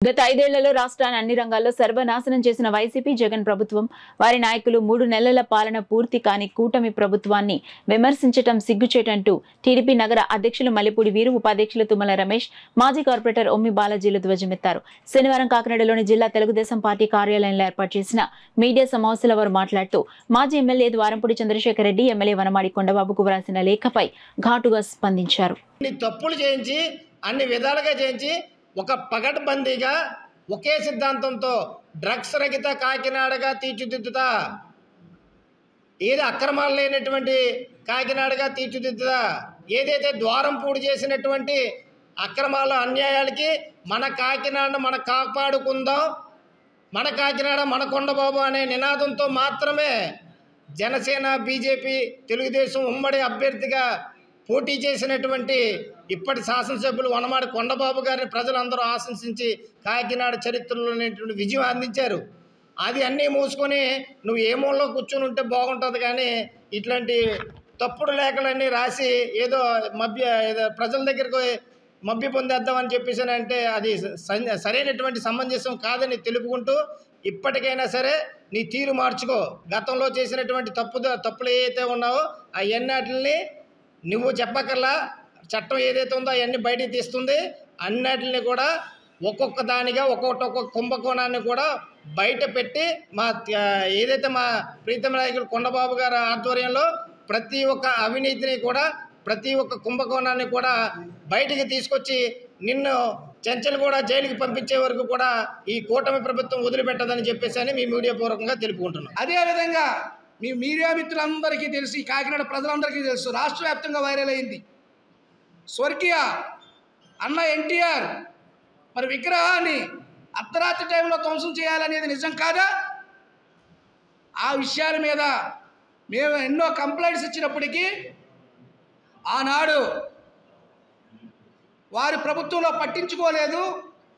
గత 5 ఏళ్లలో రాష్ట్రాన్ని అన్ని రంగాల్లో సర్వనాశనం చేసిన వైసీపీ జగన్ ప్రభుత్వం, వారి నాయకులు 3 నెలల పాలన పూర్తి కాని కూటమి ప్రభుత్వాన్ని విమర్శించటం సిగ్గుచేటంటూ టీడీపీ నగర అధ్యక్షులు మల్లెపూడి వీరు, ఉపాధ్యక్షులు తుమ్మల రమేష్, మాజీ కార్పొరేటర్ ఒమ్మి బాలాజీలు ధ్వజమెత్తారు. శనివారం కాకినాడలోని జిల్లా తెలుగుదేశం పార్టీ కార్యాలయంలో ఏర్పాటు చేసిన మీడియా సమావేశంలో వారు మాట్లాడుతూ మాజీ ఎమ్మెల్యే ద్వారంపూడి చంద్రశేఖర్ రెడ్డి, ఎమ్మెల్యే వనమాడి కొండబాబుకు వ్రాసిన లేఖపై ఘాటుగా స్పందించారు. తప్పులు చేయించి అన్ని విధాలుగా చేయించి ఒక పగడ్బందీగా ఒకే సిద్ధాంతంతో డ్రగ్స్ రహిత కాకినాడగా తీర్చిదిద్దుతా, ఏది అక్రమాలు లేనటువంటి కాకినాడగా తీర్చిదిద్దుతా, ఏదైతే ద్వారంపూడి చేసినటువంటి అక్రమాలు అన్యాయాలకి మన కాకినాడను మనం కాపాడుకుందాం, మన కాకినాడ మన కొండబాబు అనే నినాదంతో మాత్రమే జనసేన, బీజేపీ, తెలుగుదేశం ఉమ్మడి అభ్యర్థిగా పోటీ చేసినటువంటి ఇప్పటి శాసనసభ్యులు వనమాడి కొండబాబు గారిని ప్రజలందరూ ఆశంసించి కాకినాడ చరిత్రలోనేటువంటి విజయం అందించారు. అది అన్నీ మూసుకొని నువ్వు ఏ మూలలో కూర్చొని ఉంటే బాగుంటుంది, కానీ ఇట్లాంటి తప్పుడు లేఖలన్నీ రాసి ఏదో ప్రజల దగ్గరకు మభ్య పొందేద్దామని చెప్పేసి అంటే అది సరైనటువంటి సమంజసం కాదని తెలుపుకుంటూ, ఇప్పటికైనా సరే నీ తీరు మార్చుకో. గతంలో చేసినటువంటి తప్పులు ఏవైతే ఉన్నావో అవన్నిటిని నువ్వు చెప్పకల్లా చట్టం ఏదైతే ఉందో అవన్నీ బయటికి తీస్తుంది. అన్నిటిని కూడా ఒక్కొక్క దానిగా ఒక్కొక్క కుంభకోణాన్ని కూడా బయట పెట్టి ఏదైతే మా ప్రీతమ నాయకులు కొండబాబు గారి ఆధ్వర్యంలో ప్రతి ఒక్క అవినీతిని కూడా, ప్రతి ఒక్క కుంభకోణాన్ని కూడా బయటికి తీసుకొచ్చి నిన్ను చెంచలు కూడా జైలుకి పంపించే వరకు కూడా ఈ కూటమి ప్రభుత్వం వదిలిపెట్టదని చెప్పేసి అని మీ మీడియా పూర్వకంగా తెలుపుకుంటున్నాం. అదేవిధంగా మీ మీడియా మిత్రులందరికీ తెలిసి, కాకినాడ ప్రజలందరికీ తెలుసు, రాష్ట్ర వ్యాప్తంగా వైరల్ అయింది స్వర్గీయ అన్న ఎన్టీఆర్ మరి విగ్రహాన్ని అర్ధరాత్రి టైంలో ధ్వంసం చేయాలనేది నిజం కాదా? ఆ విషయాల మీద మేము ఎన్నో కంప్లైంట్స్ ఇచ్చినప్పటికీ ఆనాడు వారి ప్రభుత్వంలో పట్టించుకోలేదు.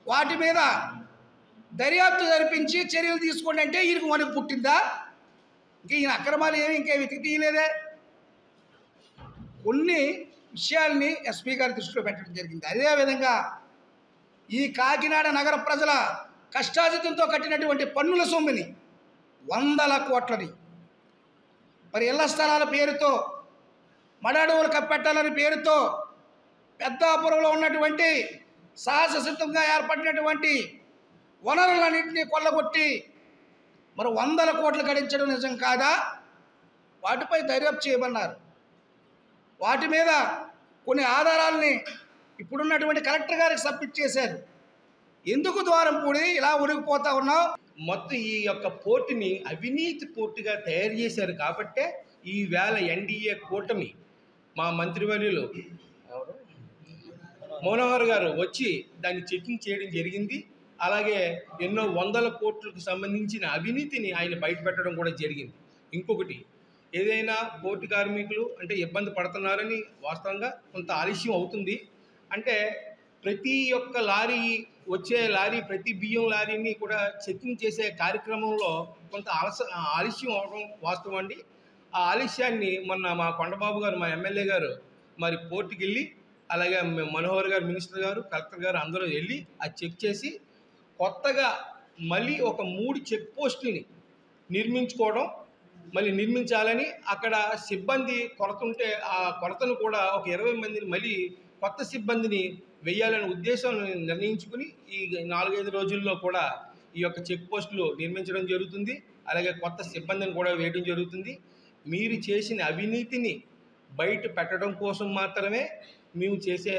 వాటి మీద దర్యాప్తు జరిపించి చర్యలు తీసుకోండి అంటే ఈయనకు వణుకు పుట్టిందా? ఇంక ఈయన అక్రమాలు ఏమి ఇంకా వెతికి తీయలేదే. కొన్ని విషయాల్ని ఎస్పీ గారి దృష్టిలో పెట్టడం జరిగింది. అదేవిధంగా ఈ కాకినాడ నగర ప్రజల కష్టాజితంతో కట్టినటువంటి పన్నుల సొమ్ముని 100 కోట్లని మరి ఇళ్ల స్థలాల పేరుతో, మడడవులు కప్పెట్టాలని పేరుతో పెద్దాపురంలో ఉన్నటువంటి సాహససిద్ధంగా ఏర్పడినటువంటి వనరులన్నింటినీ కొల్లగొట్టి మరి 100 కోట్లు గడించడం నిజం కాదా? వాటిపై దర్యాప్తు చేయమన్నారు. వాటి మీద కొన్ని ఆధారాలని ఇప్పుడున్నటువంటి కలెక్టర్ గారికి సబ్మిట్ చేశారు. ఎందుకు ద్వారంపూడి ఇలా ఉరిగిపోతా ఉన్నావు? మొత్తం ఈ యొక్క పోర్టుని అవినీతి పోర్టుగా తయారు చేశారు కాబట్టే ఈవేళ ఎన్డీఏ కూటమి మా మంత్రివర్యులు మనోహర్ గారు వచ్చి దాన్ని చెకింగ్ చేయడం జరిగింది. అలాగే ఎన్నో 100 కోట్లకు సంబంధించిన అవినీతిని ఆయన బయటపెట్టడం కూడా జరిగింది. ఇంకొకటి, ఏదైనా పోర్టు కార్మికులు అంటే ఇబ్బంది పడుతున్నారని వాస్తవంగా కొంత ఆలస్యం అవుతుంది. అంటే ప్రతి ఒక్క లారీ వచ్చే లారీ, ప్రతి బియ్యం లారీని కూడా చెకింగ్ చేసే కార్యక్రమంలో కొంత ఆలస్యం అవడం వాస్తవం అండి. ఆ ఆలస్యాన్ని మొన్న మా కొండబాబు గారు, మా ఎమ్మెల్యే గారు మరి పోర్టుకి వెళ్ళి, అలాగే మనోహర్ గారు, మినిస్టర్ గారు, కలెక్టర్ గారు అందరూ వెళ్ళి అది చెక్ చేసి కొత్తగా మళ్ళీ ఒక 3 చెక్ పోస్టులని నిర్మించాలని, అక్కడ సిబ్బంది కొరత ఉంటే ఆ కొరతను కూడా ఒక 20 మందిని మళ్ళీ కొత్త సిబ్బందిని వెయ్యాలనే ఉద్దేశం నిర్ణయించుకుని ఈ 4-5 రోజుల్లో కూడా ఈ యొక్క చెక్ పోస్టులు నిర్మించడం జరుగుతుంది. అలాగే కొత్త సిబ్బందిని కూడా వేయడం జరుగుతుంది. మీరు చేసిన అవినీతిని బయట పెట్టడం కోసం మాత్రమే మేము చేసే